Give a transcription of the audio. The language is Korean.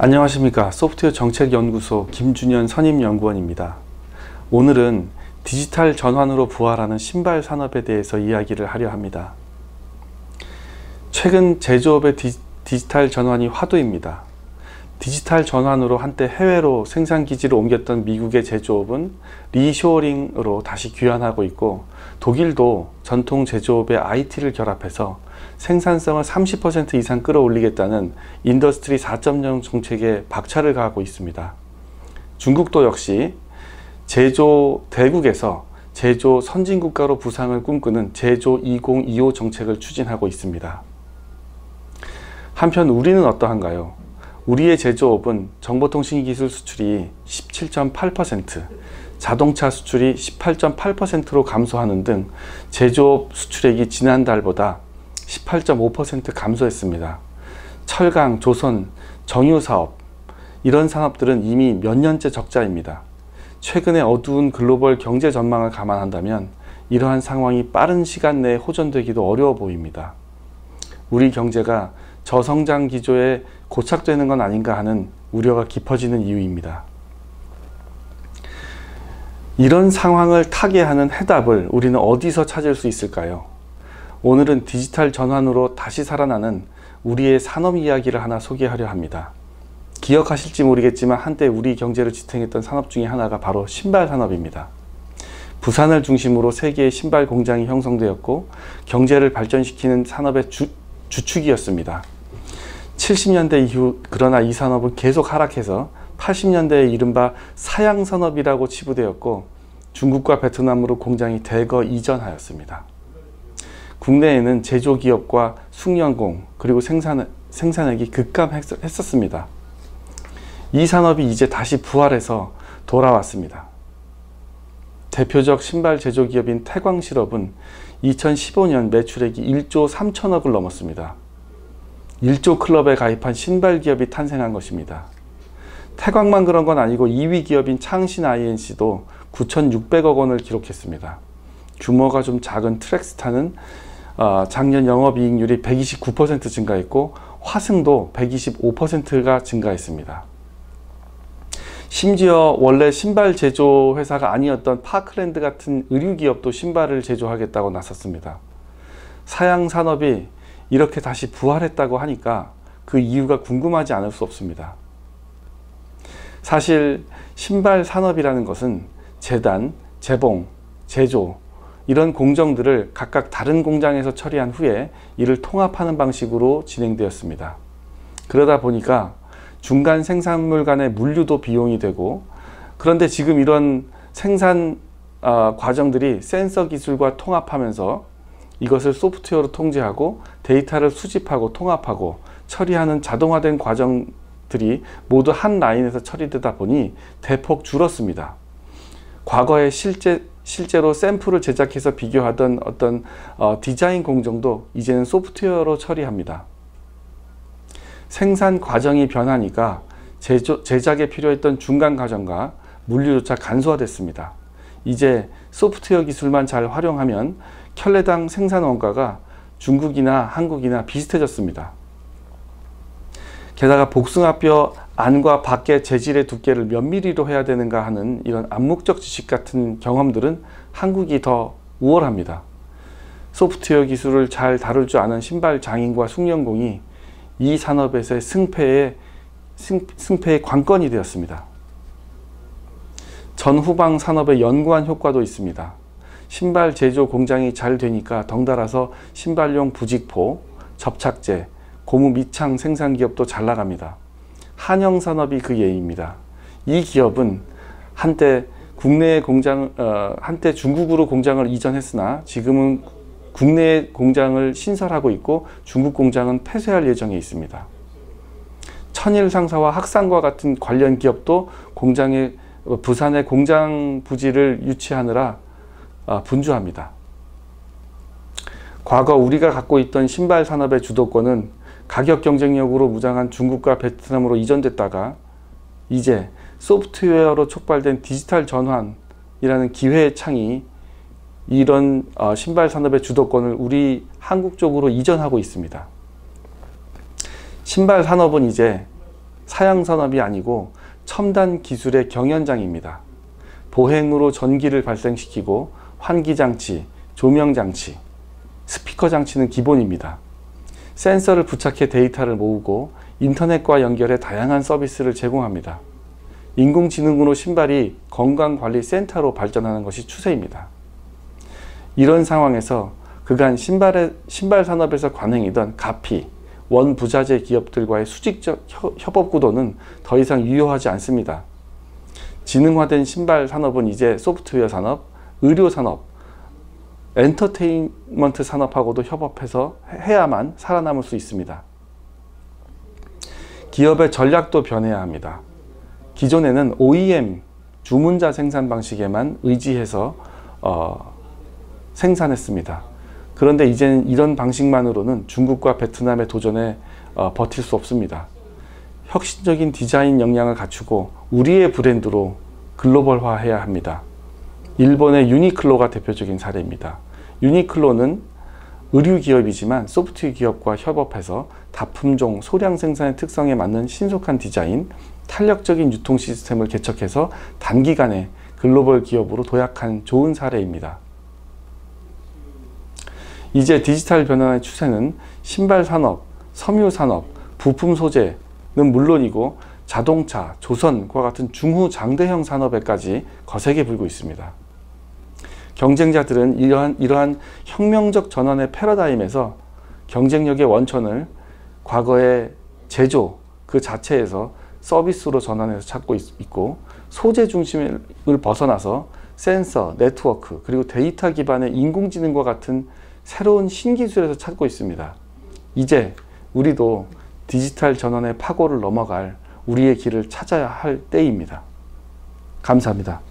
안녕하십니까. 소프트웨어 정책연구소 김준현 선임연구원입니다. 오늘은 디지털 전환으로 부활하는 신발 산업에 대해서 이야기를 하려 합니다. 최근 제조업의 디지털 전환이 화두입니다. 디지털 전환으로 한때 해외로 생산기지를 옮겼던 미국의 제조업은 리쇼어링으로 다시 귀환하고 있고, 독일도 전통 제조업에 IT를 결합해서 생산성을 30% 이상 끌어올리겠다는 인더스트리 4.0 정책에 박차를 가하고 있습니다. 중국도 역시 제조 대국에서 제조 선진국가로 부상을 꿈꾸는 제조 2025 정책을 추진하고 있습니다. 한편 우리는 어떠한가요? 우리의 제조업은 정보통신기술 수출이 17.8%, 자동차 수출이 18.8%로 감소하는 등 제조업 수출액이 지난달보다 18.5% 감소했습니다. 철강, 조선, 정유사업, 이런 산업들은 이미 몇 년째 적자입니다. 최근의 어두운 글로벌 경제 전망을 감안한다면 이러한 상황이 빠른 시간 내에 호전되기도 어려워 보입니다. 우리 경제가 저성장 기조에 고착되는 건 아닌가 하는 우려가 깊어지는 이유입니다. 이런 상황을 타개하는 해답을 우리는 어디서 찾을 수 있을까요? 오늘은 디지털 전환으로 다시 살아나는 우리의 산업 이야기를 하나 소개하려 합니다. 기억하실지 모르겠지만 한때 우리 경제를 지탱했던 산업 중에 하나가 바로 신발 산업입니다. 부산을 중심으로 세계의 신발 공장이 형성되었고 경제를 발전시키는 산업의 주축이었습니다. 70년대 이후 그러나 이 산업은 계속 하락해서 80년대에 이른바 사양산업이라고 치부되었고, 중국과 베트남으로 공장이 대거 이전하였습니다. 국내에는 제조기업과 숙련공 그리고 생산액이 급감했었습니다. 이 산업이 이제 다시 부활해서 돌아왔습니다. 대표적 신발 제조기업인 태광실업은 2015년 매출액이 1조 3천억을 넘었습니다. 1조 클럽에 가입한 신발 기업이 탄생한 것입니다. 태광만 그런 건 아니고 2위 기업인 창신 INC도 9,600억 원을 기록했습니다. 규모가 좀 작은 트랙스타는 작년 영업이익률이 129% 증가했고, 화승도 125%가 증가했습니다. 심지어 원래 신발 제조 회사가 아니었던 파크랜드 같은 의류기업도 신발을 제조하겠다고 나섰습니다. 사양 산업이 이렇게 다시 부활했다고 하니까 그 이유가 궁금하지 않을 수 없습니다. 사실 신발 산업이라는 것은 제단, 재봉, 제조 이런 공정들을 각각 다른 공장에서 처리한 후에 이를 통합하는 방식으로 진행되었습니다. 그러다 보니까 중간 생산물 간의 물류도 비용이 되고, 그런데 지금 이런 생산 과정들이 센서 기술과 통합하면서 이것을 소프트웨어로 통제하고 데이터를 수집하고 통합하고 처리하는 자동화된 과정들이 모두 한 라인에서 처리되다 보니 대폭 줄었습니다. 과거에 실제로 샘플을 제작해서 비교하던 어떤 디자인 공정도 이제는 소프트웨어로 처리합니다. 생산 과정이 변하니까 제작에 필요했던 중간 과정과 물류조차 간소화됐습니다. 이제 소프트웨어 기술만 잘 활용하면 켤레당 생산 원가가 중국이나 한국이나 비슷해졌습니다. 게다가 복숭아뼈 안과 밖의 재질의 두께를 몇 미리로 해야 되는가 하는 이런 암묵적 지식 같은 경험들은 한국이 더 우월합니다. 소프트웨어 기술을 잘 다룰 줄 아는 신발 장인과 숙련공이 이 산업에서의 승패의 관건이 되었습니다. 전후방 산업의 연구한 효과도 있습니다. 신발 제조 공장이 잘 되니까 덩달아서 신발용 부직포, 접착제, 고무 밑창 생산 기업도 잘 나갑니다. 한영산업이 그 예입니다. 이 기업은 한때 한때 중국으로 공장을 이전했으나 지금은 국내 공장을 신설하고 있고 중국 공장은 폐쇄할 예정에 있습니다. 천일상사와 학상과 같은 관련 기업도 부산의 공장 부지를 유치하느라 분주합니다. 과거 우리가 갖고 있던 신발 산업의 주도권은 가격 경쟁력으로 무장한 중국과 베트남으로 이전됐다가 이제 소프트웨어로 촉발된 디지털 전환이라는 기회의 창이 이런 신발 산업의 주도권을 우리 한국 쪽으로 이전하고 있습니다. 신발 산업은 이제 사양산업이 아니고 첨단 기술의 경연장입니다. 보행으로 전기를 발생시키고 환기장치, 조명장치, 스피커 장치는 기본입니다. 센서를 부착해 데이터를 모으고 인터넷과 연결해 다양한 서비스를 제공합니다. 인공지능으로 신발이 건강관리센터로 발전하는 것이 추세입니다. 이런 상황에서 그간 신발 산업에서 관행이던 가피, 원부자재 기업들과의 수직적 협업 구도는 더 이상 유효하지 않습니다. 지능화된 신발 산업은 이제 소프트웨어 산업, 의료 산업, 엔터테인먼트 산업하고도 협업해서 해야만 살아남을 수 있습니다. 기업의 전략도 변해야 합니다. 기존에는 OEM, 주문자 생산 방식에만 의지해서 생산했습니다. 그런데 이제는 이런 방식만으로는 중국과 베트남의 도전에 버틸 수 없습니다. 혁신적인 디자인 역량을 갖추고 우리의 브랜드로 글로벌화해야 합니다. 일본의 유니클로가 대표적인 사례입니다. 유니클로는 의류 기업이지만 소프트웨어 기업과 협업해서 다품종, 소량 생산의 특성에 맞는 신속한 디자인, 탄력적인 유통 시스템을 개척해서 단기간에 글로벌 기업으로 도약한 좋은 사례입니다. 이제 디지털 변화의 추세는 신발 산업, 섬유 산업, 부품 소재는 물론이고 자동차, 조선과 같은 중후장대형 산업에까지 거세게 불고 있습니다. 경쟁자들은 이러한 혁명적 전환의 패러다임에서 경쟁력의 원천을 과거의 제조 그 자체에서 서비스로 전환해서 찾고 있고, 소재 중심을 벗어나서 센서, 네트워크, 그리고 데이터 기반의 인공지능과 같은 새로운 신기술에서 찾고 있습니다. 이제 우리도 디지털 전환의 파고를 넘어갈 우리의 길을 찾아야 할 때입니다. 감사합니다.